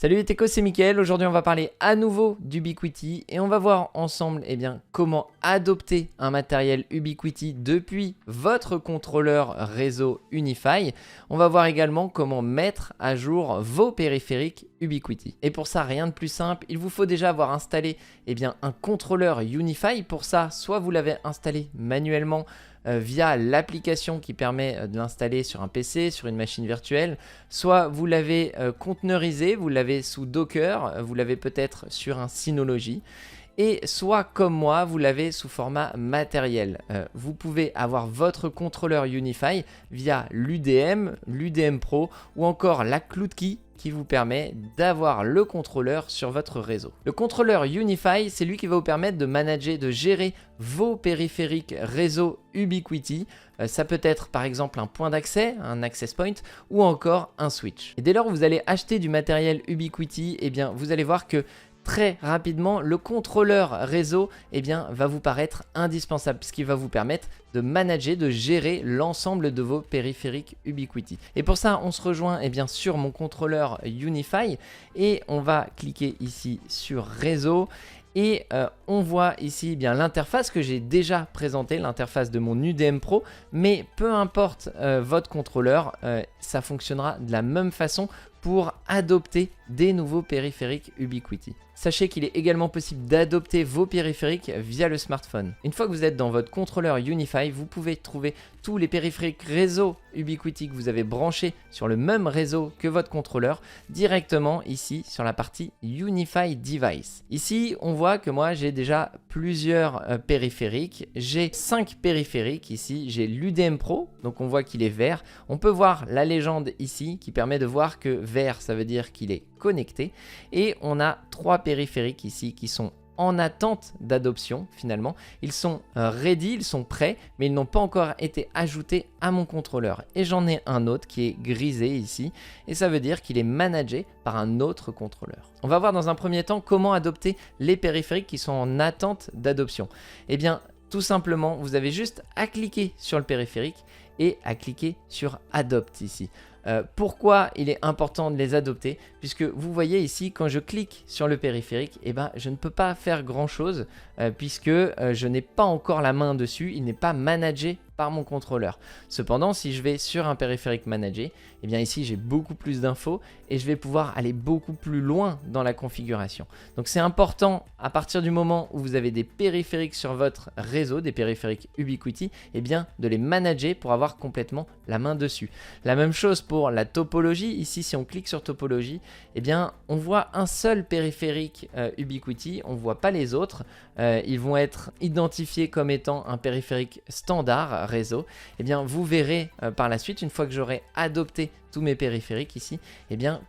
Salut les techos, c'est Mickaël. Aujourd'hui, on va parler à nouveau d'Ubiquiti et on va voir ensemble comment adopter un matériel Ubiquiti depuis votre contrôleur réseau Unify. On va voir également comment mettre à jour vos périphériques Ubiquiti. Et pour ça, rien de plus simple, il vous faut déjà avoir installé un contrôleur Unify. Pour ça, soit vous l'avez installé manuellement via l'application qui permet de l'installer sur un PC, sur une machine virtuelle, soit vous l'avez conteneurisé, vous l'avez sous Docker, vous l'avez peut-être sur un Synology, et soit comme moi, vous l'avez sous format matériel. Vous pouvez avoir votre contrôleur Unify via l'UDM, l'UDM Pro ou encore la CloudKey qui vous permet d'avoir le contrôleur sur votre réseau. Le contrôleur Unify, c'est lui qui va vous permettre de manager, de gérer vos périphériques réseau Ubiquiti. Ça peut être par exemple un point d'accès, un access point ou encore un switch. Et dès lors où vous allez acheter du matériel Ubiquiti, vous allez voir que très rapidement, le contrôleur réseau va vous paraître indispensable puisqu'il va vous permettre de manager, de gérer l'ensemble de vos périphériques Ubiquiti. Et pour ça, on se rejoint sur mon contrôleur Unify et on va cliquer ici sur réseau. Et on voit ici l'interface que j'ai déjà présentée, l'interface de mon UDM Pro, mais peu importe votre contrôleur, ça fonctionnera de la même façon pour adopter des nouveaux périphériques Ubiquiti. Sachez qu'il est également possible d'adopter vos périphériques via le smartphone. Une fois que vous êtes dans votre contrôleur Unify, vous pouvez trouver tous les périphériques réseau Ubiquiti que vous avez branchés sur le même réseau que votre contrôleur directement ici sur la partie Unify Device. Ici, on voit que moi j'ai déjà plusieurs périphériques. J'ai 5 périphériques ici. J'ai l'UDM Pro, donc on voit qu'il est vert. On peut voir la légende ici qui permet de voir que vert, ça veut dire qu'il est connecté. Et on a 3 périphériques ici qui sont en attente d'adoption finalement. Ils sont ready, ils sont prêts, mais ils n'ont pas encore été ajoutés à mon contrôleur. Et j'en ai un autre qui est grisé ici, et ça veut dire qu'il est managé par un autre contrôleur. On va voir dans un premier temps comment adopter les périphériques qui sont en attente d'adoption. Tout simplement, vous avez juste à cliquer sur le périphérique et à cliquer sur Adopt ici. Pourquoi il est important de les adopter? Puisque vous voyez ici, quand je clique sur le périphérique, je ne peux pas faire grand chose puisque je n'ai pas encore la main dessus, il n'est pas managé par mon contrôleur. Cependant, si je vais sur un périphérique managé, ici j'ai beaucoup plus d'infos et je vais pouvoir aller beaucoup plus loin dans la configuration. Donc c'est important à partir du moment où vous avez des périphériques sur votre réseau, des périphériques Ubiquiti, de les manager pour avoir complètement la main dessus. La même chose pour la topologie. Ici, si on clique sur topologie, on voit un seul périphérique Ubiquiti, on ne voit pas les autres. Ils vont être identifiés comme étant un périphérique standard réseau. Vous verrez par la suite, une fois que j'aurai adopté tous mes périphériques ici,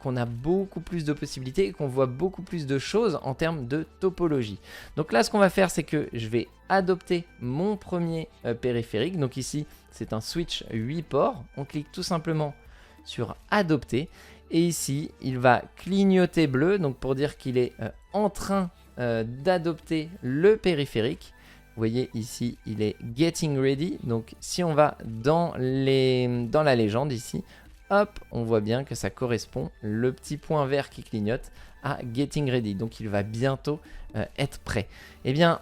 qu'on a beaucoup plus de possibilités et qu'on voit beaucoup plus de choses en termes de topologie. Donc là, ce qu'on va faire, c'est que je vais adopter mon premier périphérique. Donc ici, c'est un switch 8 ports. On clique tout simplement sur adopter et ici, il va clignoter bleu, donc pour dire qu'il est en train d'adopter le périphérique. Vous voyez ici, il est getting ready. Donc si on va dans la légende ici, hop, on voit bien que ça correspond, le petit point vert qui clignote, à getting ready. Donc il va bientôt être prêt.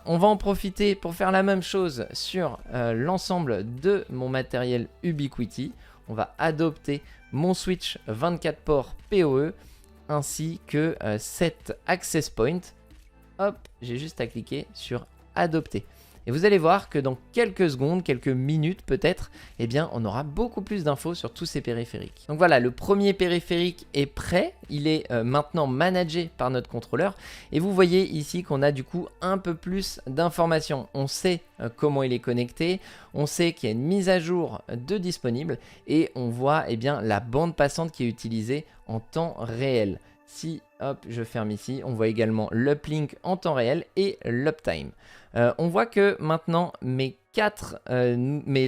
On va en profiter pour faire la même chose sur l'ensemble de mon matériel Ubiquiti. On va adopter mon switch 24 ports PoE ainsi que 7 access points. Hop, j'ai juste à cliquer sur adopter. Et vous allez voir que dans quelques secondes, quelques minutes peut-être, on aura beaucoup plus d'infos sur tous ces périphériques. Donc voilà, le premier périphérique est prêt, il est maintenant managé par notre contrôleur. Et vous voyez ici qu'on a du coup un peu plus d'informations. On sait comment il est connecté, on sait qu'il y a une mise à jour de disponible et on voit la bande passante qui est utilisée en temps réel. Si hop, je ferme ici, on voit également l'uplink en temps réel et l'uptime. On voit que maintenant mes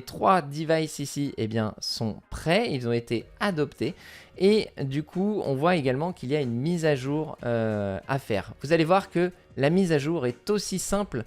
3 devices ici sont prêts, ils ont été adoptés. Et du coup, on voit également qu'il y a une mise à jour à faire. Vous allez voir que la mise à jour est aussi simple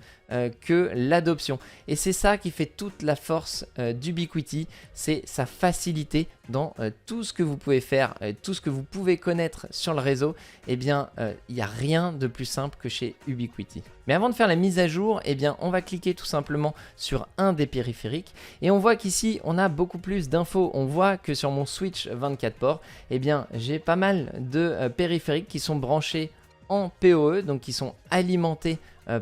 que l'adoption. Et c'est ça qui fait toute la force d'Ubiquiti, c'est sa facilité dans tout ce que vous pouvez faire, tout ce que vous pouvez connaître sur le réseau. eh bien, il n'y a rien de plus simple que chez Ubiquiti. Mais avant de faire la mise à jour, eh bien, on va cliquer tout simplement sur un des périphériques et on voit qu'ici, on a beaucoup plus d'infos. On voit que sur mon Switch 24 ports, eh bien, j'ai pas mal de périphériques qui sont branchés en PoE, donc qui sont alimentés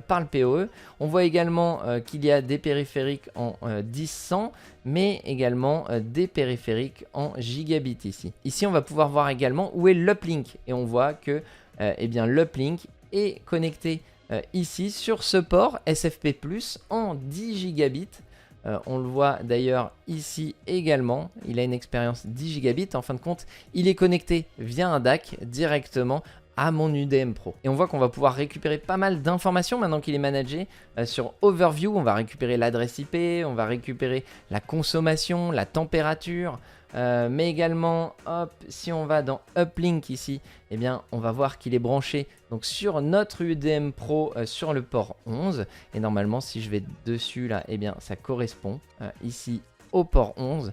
par le PoE. On voit également qu'il y a des périphériques en 10-100, mais également des périphériques en gigabit ici. Ici, on va pouvoir voir également où est l'uplink et on voit que eh bien, l'uplink est connecté ici sur ce port SFP+ en 10 gigabits. On le voit d'ailleurs ici également, il a une expérience 10 gigabits. En fin de compte, il est connecté via un DAC directement à mon UDM Pro. Et on voit qu'on va pouvoir récupérer pas mal d'informations maintenant qu'il est managé. Sur Overview, on va récupérer l'adresse IP, on va récupérer la consommation, la température, mais également, hop, si on va dans Uplink ici, eh bien, on va voir qu'il est branché donc sur notre UDM Pro sur le port 11. Et normalement, si je vais dessus là, eh bien, ça correspond ici au port 11.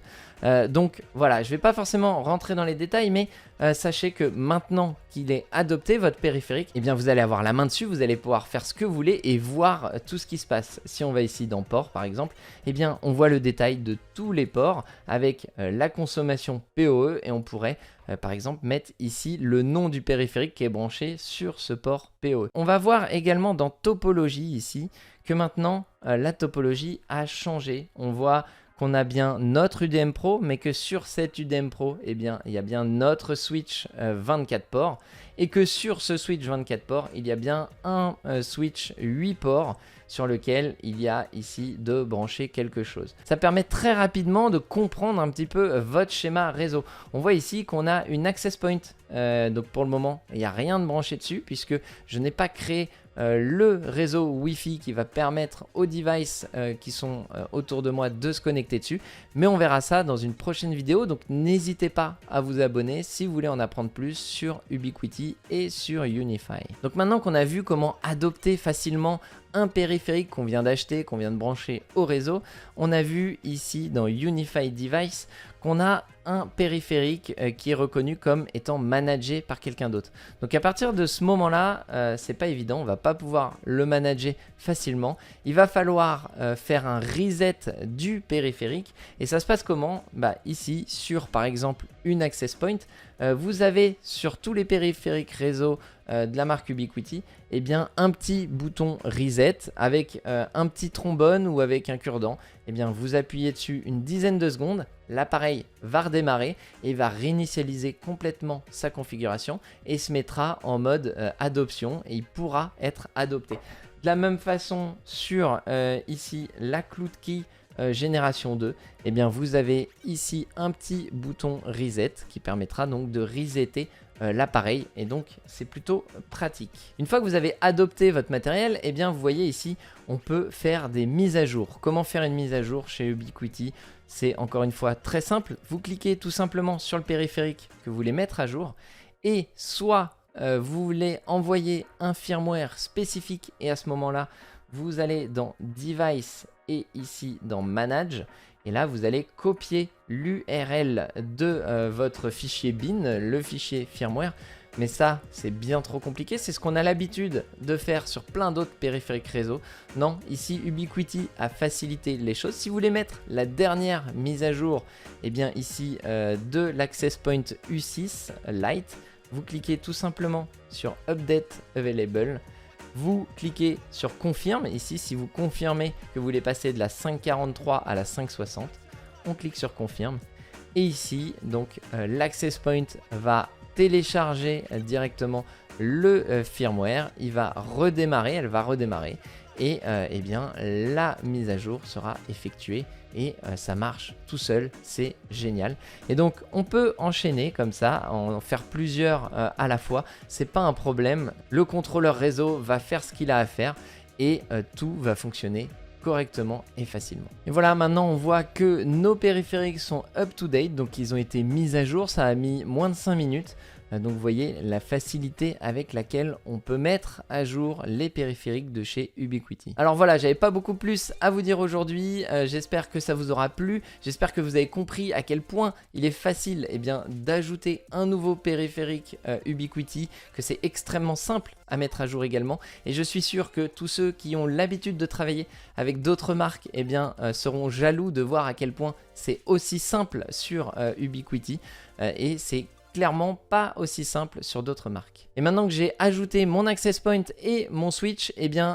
Donc voilà, je ne vais pas forcément rentrer dans les détails, mais sachez que maintenant qu'il est adopté, votre périphérique, eh bien vous allez avoir la main dessus, vous allez pouvoir faire ce que vous voulez et voir tout ce qui se passe. Si on va ici dans port par exemple, eh bien on voit le détail de tous les ports avec la consommation PoE et on pourrait par exemple mettre ici le nom du périphérique qui est branché sur ce port PoE. On va voir également dans topologie ici que maintenant la topologie a changé. On voit qu'on a bien notre UDM Pro, mais que sur cet UDM Pro, eh bien, il y a bien notre switch 24 ports, et que sur ce switch 24 ports, il y a bien un switch 8 ports sur lequel il y a ici de brancher quelque chose. Ça permet très rapidement de comprendre un petit peu votre schéma réseau. On voit ici qu'on a une access point, donc pour le moment, il n'y a rien de branché dessus, puisque je n'ai pas créé le réseau Wi-Fi qui va permettre aux devices qui sont autour de moi de se connecter dessus. Mais on verra ça dans une prochaine vidéo, donc n'hésitez pas à vous abonner si vous voulez en apprendre plus sur Ubiquiti et sur UniFi. Donc maintenant qu'on a vu comment adopter facilement un périphérique qu'on vient d'acheter, qu'on vient de brancher au réseau, on a vu ici dans UniFi Device qu'on a un périphérique qui est reconnu comme étant managé par quelqu'un d'autre. Donc à partir de ce moment-là, c'est pas évident, on va pas pouvoir le manager facilement. Il va falloir faire un reset du périphérique. Et ça se passe comment? Bah, ici, sur par exemple une access point, vous avez sur tous les périphériques réseau de la marque Ubiquiti, eh bien, un petit bouton reset avec un petit trombone ou avec un cure-dent. Eh bien, vous appuyez dessus une dizaine de secondes, l'appareil va redémarrer et va réinitialiser complètement sa configuration et se mettra en mode adoption et il pourra être adopté. De la même façon sur ici la Cloud Key génération 2, eh bien vous avez ici un petit bouton reset qui permettra donc de resetter l'appareil et donc c'est plutôt pratique. Une fois que vous avez adopté votre matériel, eh bien vous voyez ici on peut faire des mises à jour. Comment faire une mise à jour chez Ubiquiti? C'est encore une fois très simple, vous cliquez tout simplement sur le périphérique que vous voulez mettre à jour et soit vous voulez envoyer un firmware spécifique et à ce moment là vous allez dans Device et ici dans Manage. Et là, vous allez copier l'URL de votre fichier bin, le fichier firmware. Mais ça, c'est bien trop compliqué. C'est ce qu'on a l'habitude de faire sur plein d'autres périphériques réseau. Non, ici, Ubiquiti a facilité les choses. Si vous voulez mettre la dernière mise à jour, eh bien ici, de l'Access Point U6 Lite, vous cliquez tout simplement sur Update Available. Vous cliquez sur confirme, ici si vous confirmez que vous voulez passer de la 543 à la 560, on clique sur confirme et ici donc l'access point va télécharger directement le firmware, il va redémarrer, elle va redémarrer et eh bien la mise à jour sera effectuée et ça marche tout seul, c'est génial. Et donc on peut enchaîner comme ça, en faire plusieurs à la fois, c'est pas un problème. Le contrôleur réseau va faire ce qu'il a à faire et tout va fonctionner correctement et facilement. Et voilà, maintenant on voit que nos périphériques sont up to date, donc ils ont été mis à jour, ça a mis moins de 5 minutes. Donc vous voyez la facilité avec laquelle on peut mettre à jour les périphériques de chez Ubiquiti. Alors voilà, j'avais pas beaucoup plus à vous dire aujourd'hui, j'espère que ça vous aura plu, j'espère que vous avez compris à quel point il est facile d'ajouter un nouveau périphérique Ubiquiti, que c'est extrêmement simple à mettre à jour également, et je suis sûr que tous ceux qui ont l'habitude de travailler avec d'autres marques seront jaloux de voir à quel point c'est aussi simple sur Ubiquiti, et c'est clairement pas aussi simple sur d'autres marques. Et maintenant que j'ai ajouté mon access point et mon switch,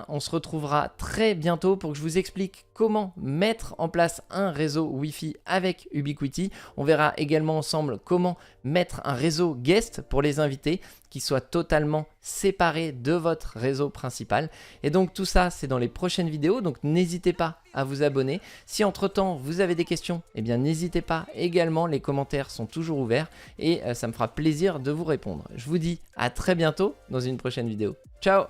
on se retrouvera très bientôt pour que je vous explique comment mettre en place un réseau Wi-Fi avec Ubiquiti. On verra également ensemble comment mettre un réseau guest pour les invités qui soit totalement séparé de votre réseau principal. Et donc tout ça, c'est dans les prochaines vidéos, donc n'hésitez pas à vous abonner. Si entre-temps vous avez des questions, n'hésitez pas également, les commentaires sont toujours ouverts et ça me fera plaisir de vous répondre. Je vous dis à très bientôt dans une prochaine vidéo. Ciao!